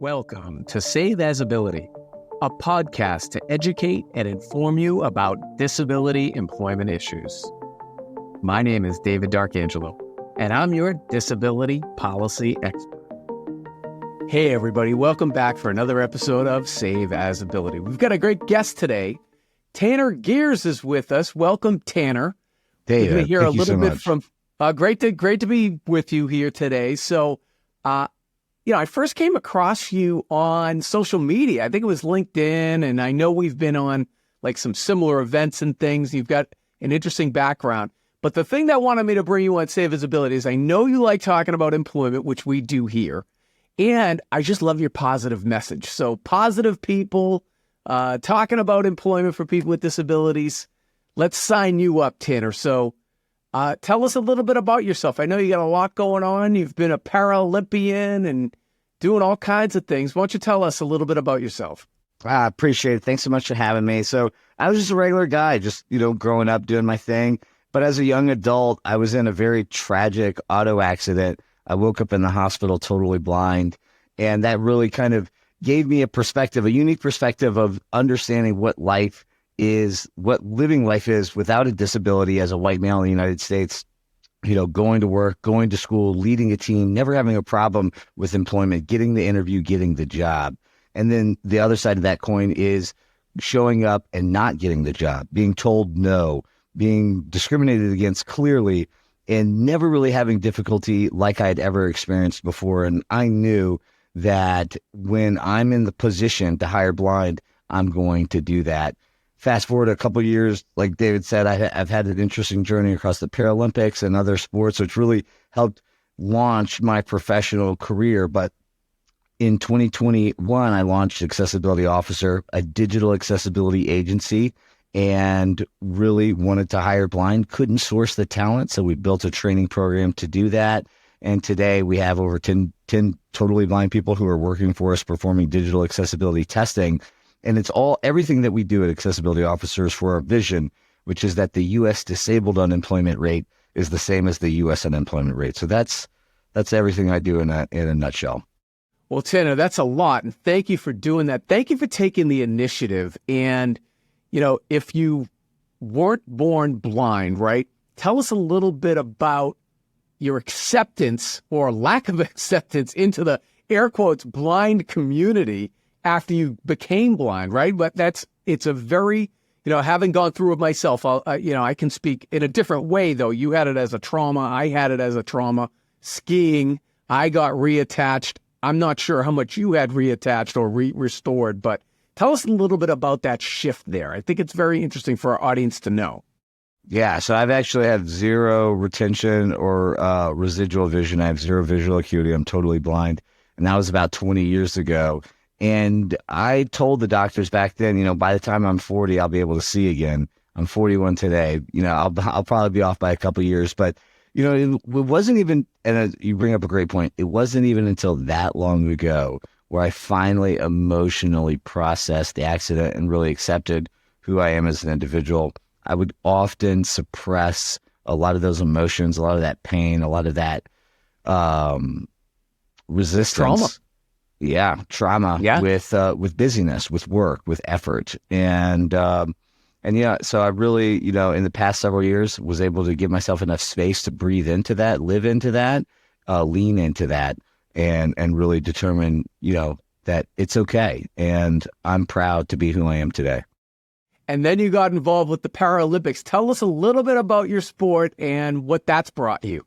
Welcome to AccessAbility, a podcast to educate and inform you about disability employment issues. My name is David D'Arcangelo, and I'm your disability policy expert. Hey everybody, welcome back for another episode of AccessAbility. We've got a great guest today. Tanner Gers is with us. Welcome, Tanner. David, we're going to hear a little bit much. from. Great to be with you here today. So, I first came across you on social media. I think it was LinkedIn, and I know we've been on like some similar events and things. You've got an interesting background. But the thing that wanted me to bring you on AccessAbility is I know you like talking about employment, which we do here, and I just love your positive message. So positive people talking about employment for people with disabilities. Let's sign you up, Tanner. So tell us a little bit about yourself. I know you got a lot going on. You've been a Paralympian and doing all kinds of things. Why don't you tell us a little bit about yourself? I appreciate it. Thanks so much for having me. So I was just a regular guy, just, growing up, doing my thing. But as a young adult, I was in a very tragic auto accident. I woke up in the hospital totally blind. And that really kind of gave me a unique perspective of understanding what life is, what living life is without a disability as a white male in the United States, going to work, going to school, leading a team, never having a problem with employment, getting the interview, getting the job. And then the other side of that coin is showing up and not getting the job, being told no, being discriminated against clearly, and never really having difficulty like I had ever experienced before. And I knew that when I'm in the position to hire blind, I'm going to do that. Fast forward a couple of years, like David said, I've had an interesting journey across the Paralympics and other sports, which really helped launch my professional career. But in 2021, I launched AccessAbility Officer, a digital accessibility agency, and really wanted to hire blind, couldn't source the talent. So we built a training program to do that. And today we have over 10 totally blind people who are working for us performing digital accessibility testing. And it's everything that we do at AccessAbility Officers for our vision, which is that the U.S. disabled unemployment rate is the same as the U.S. unemployment rate. So that's everything I do in a nutshell. Well, Tanner, that's a lot. And thank you for doing that. Thank you for taking the initiative. And, if you weren't born blind, right, tell us a little bit about your acceptance or lack of acceptance into the air quotes blind community after you became blind, right? But it's a very, having gone through it myself, I can speak in a different way, though. You had it as a trauma. I had it as a trauma. Skiing, I got reattached. I'm not sure how much you had reattached or restored, but tell us a little bit about that shift there. I think it's very interesting for our audience to know. Yeah, so I've actually had zero retention or residual vision. I have zero visual acuity. I'm totally blind. And that was about 20 years ago. And I told the doctors back then, by the time I'm 40, I'll be able to see again. I'm 41 today. I'll probably be off by a couple of years. But, it wasn't even, and you bring up a great point, it wasn't even until that long ago where I finally emotionally processed the accident and really accepted who I am as an individual. I would often suppress a lot of those emotions, a lot of that pain, a lot of that resistance. Trauma. Yeah, trauma. Yeah. With busyness, with work, with effort. And yeah, so I really, in the past several years was able to give myself enough space to breathe into that, live into that, lean into that, and really determine, that it's okay. And I'm proud to be who I am today. And then you got involved with the Paralympics. Tell us a little bit about your sport and what that's brought you.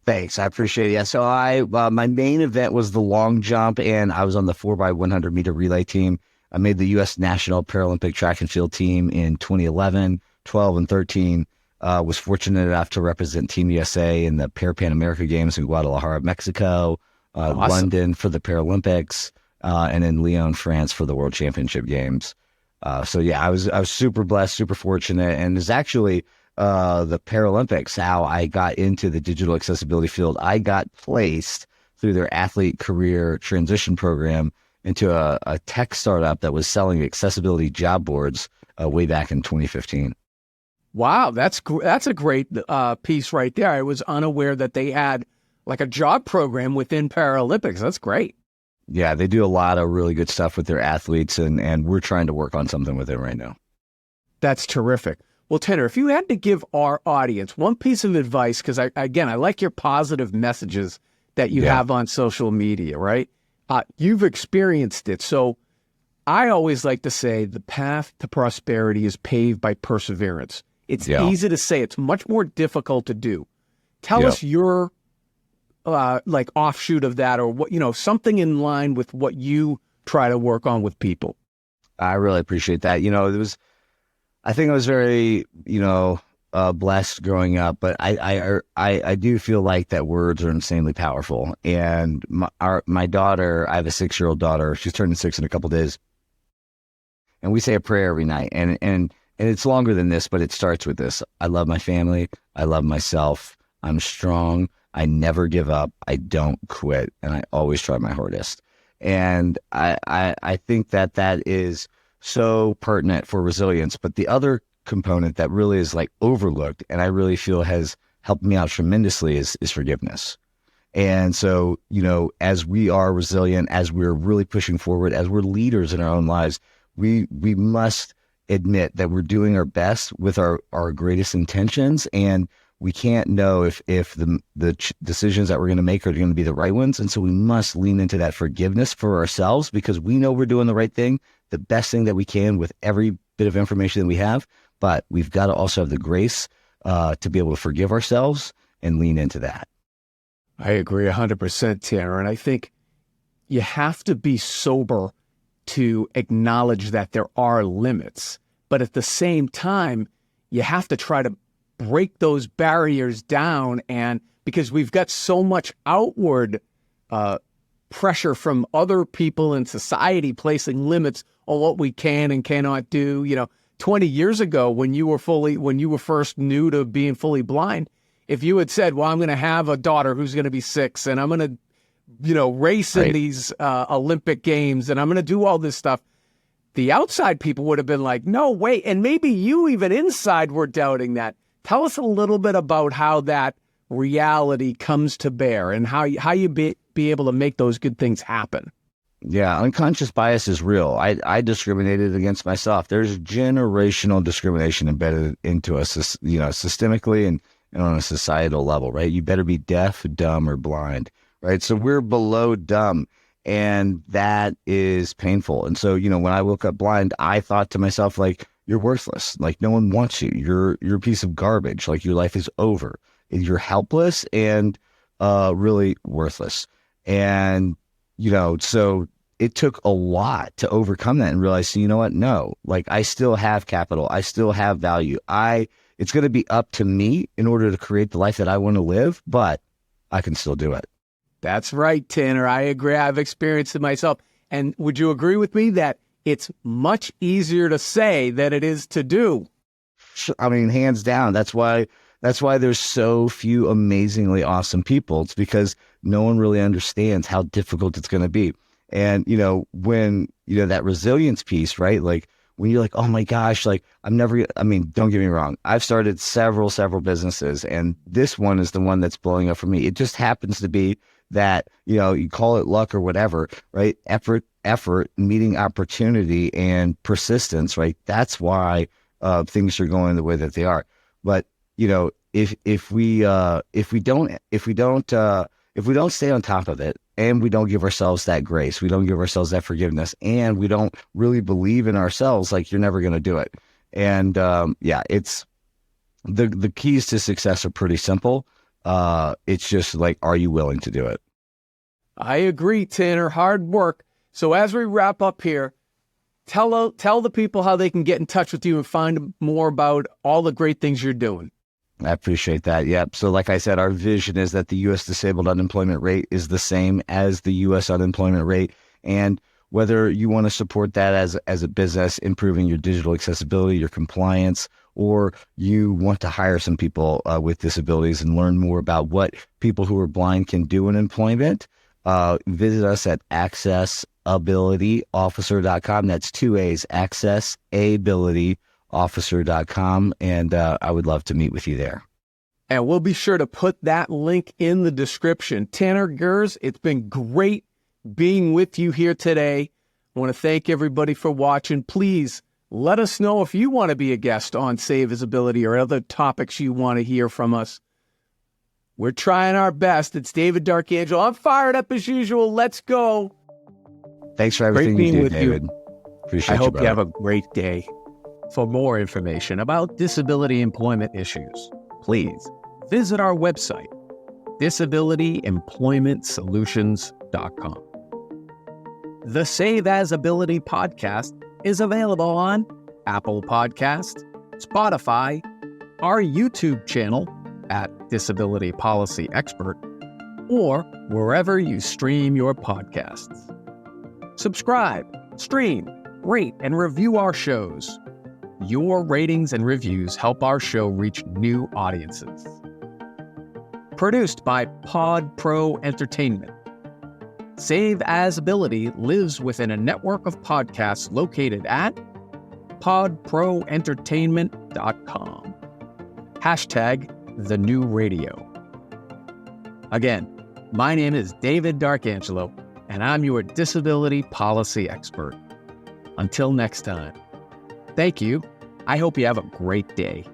Thanks. I appreciate it. Yeah. So my main event was the long jump, and I was on the 4x100 meter relay team. I made the U.S. National Paralympic track and field team in 2011, 12, and 13. Was fortunate enough to represent Team USA in the Pan America Games in Guadalajara, Mexico, Awesome. London for the Paralympics, and in Lyon, France for the World Championship Games. So yeah, I was super blessed, super fortunate, and it's actually the Paralympics how I got into the digital accessibility field. I got placed through their athlete career transition program into a tech startup that was selling accessibility job boards way back in 2015. Wow, that's a great piece right there. I was unaware that they had like a job program within Paralympics. That's great. Yeah, they do a lot of really good stuff with their athletes, and we're trying to work on something with them right now. That's terrific. Well, Tanner, if you had to give our audience one piece of advice, because I like your positive messages that you Yeah. have on social media, right? You've experienced it. So I always like to say the path to prosperity is paved by perseverance. It's Yeah. easy to say, it's much more difficult to do. Tell Yeah. us your like offshoot of that, or what, something in line with what you try to work on with people. I really appreciate that. I think I was very, blessed growing up, but I do feel like that words are insanely powerful. And my daughter, I have a 6-year-old daughter. She's turning 6 in a couple days, and we say a prayer every night. And it's longer than this, but it starts with this: I love my family. I love myself. I'm strong. I never give up. I don't quit, and I always try my hardest. And I think that is so pertinent for resilience. But the other component that really is like overlooked, and I really feel has helped me out tremendously, is forgiveness. And so, as we are resilient, as we're really pushing forward, as we're leaders in our own lives, we must admit that we're doing our best with our greatest intentions, and we can't know if the decisions that we're going to make are going to be the right ones. And so we must lean into that forgiveness for ourselves, because we know we're doing the right thing, the best thing that we can with every bit of information that we have. But we've got to also have the grace to be able to forgive ourselves and lean into that. I agree 100%, Tanner. And I think you have to be sober to acknowledge that there are limits. But at the same time, you have to try to break those barriers down. And because we've got so much outward pressure from other people in society placing limits on what we can and cannot do. 20 years ago, when you were first new to being fully blind, if you had said, well, I'm going to have a daughter who's going to be 6 and I'm going to, race in these Olympic games and I'm going to do all this stuff, the outside people would have been like, no, wait. And maybe you even inside were doubting that. Tell us a little bit about how that reality comes to bear and how you be able to make those good things happen. Yeah, unconscious bias is real. I discriminated against myself. There's generational discrimination embedded into us, systemically and on a societal level, right? You better be deaf, dumb, or blind, right? So we're below dumb, and that is painful. And so, when I woke up blind, I thought to myself, like, you're worthless. Like, no one wants you. You're a piece of garbage. Like, your life is over. You're helpless and really worthless. And so it took a lot to overcome that and realize, you know what? No, like, I still have capital. I still have value. It's going to be up to me in order to create the life that I want to live, but I can still do it. That's right, Tanner. I agree. I've experienced it myself. And would you agree with me that it's much easier to say than it is to do? I mean, hands down. That's why there's so few amazingly awesome people. It's because no one really understands how difficult it's going to be. And, when, that resilience piece, right? Like, when you're like, oh my gosh, like, don't get me wrong. I've started several businesses, and this one is the one that's blowing up for me. It just happens to be that, you call it luck or whatever, right? Effort, meeting opportunity, and persistence, right? That's why things are going the way that they are. But, if we don't stay on top of it, and we don't give ourselves that grace, we don't give ourselves that forgiveness, and we don't really believe in ourselves, like, you're never going to do it. And it's the keys to success are pretty simple. It's just like, are you willing to do it? I agree, Tanner. Hard work. So as we wrap up here, tell the people how they can get in touch with you and find more about all the great things you're doing. I appreciate that. Yep. So like I said, our vision is that the U.S. disabled unemployment rate is the same as the U.S. unemployment rate. And whether you want to support that as a business, improving your digital accessibility, your compliance, or you want to hire some people with disabilities and learn more about what people who are blind can do in employment, visit us at AccessAbilityOfficer.com. That's 2 A's, AccessAbilityOfficer.com. And I would love to meet with you there. And we'll be sure to put that link in the description. Tanner Gers, it's been great being with you here today. I want to thank everybody for watching. Please let us know if you want to be a guest on Save Visibility or other topics you want to hear from us. We're trying our best. It's David Darkangelo. I'm fired up as usual. Let's go. Thanks for everything you do, David. Appreciate I hope you have brother. a great day. For more information about disability employment issues, please visit our website, disabilityemploymentsolutions.com. The Save As Ability podcast is available on Apple Podcasts, Spotify, our YouTube channel at Disability Policy Expert, or wherever you stream your podcasts. Subscribe, stream, rate, and review our shows. Your ratings and reviews help our show reach new audiences. Produced by Pod Pro Entertainment. Save As Ability lives within a network of podcasts located at podproentertainment.com. #TheNewRadio. Again, my name is David Darkangelo, and I'm your disability policy expert. Until next time, thank you. I hope you have a great day.